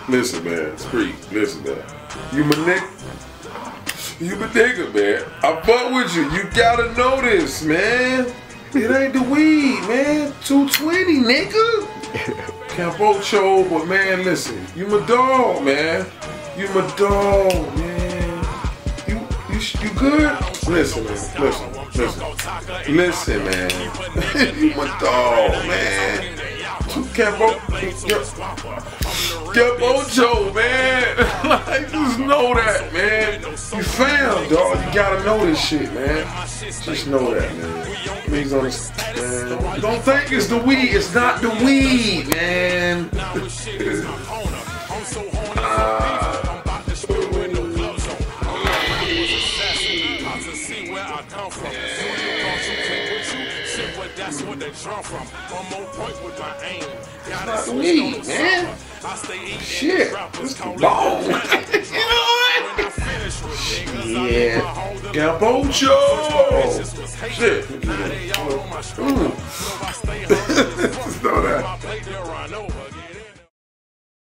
Listen, man. Street. Listen, man. You my nigga. You my nigga, man. I fuck with you. You gotta know this, man. It ain't the weed, man. 220, nigga. Campocho, but man, listen. You my dog, man. You my dog, man. You good? Listen, man. Listen, man. You my dog, man. Campocho, man. Like, just know that, man. You fam, dog. You gotta know this shit, man. Just know that, man. Please understand. Don't think it's the weed. It's not the weed, man. That's what they draw from. One more point with my aim. It's not the weed, man. Shit. It's the ball. You know what? Yeah. Campocho. Shit. Just know that.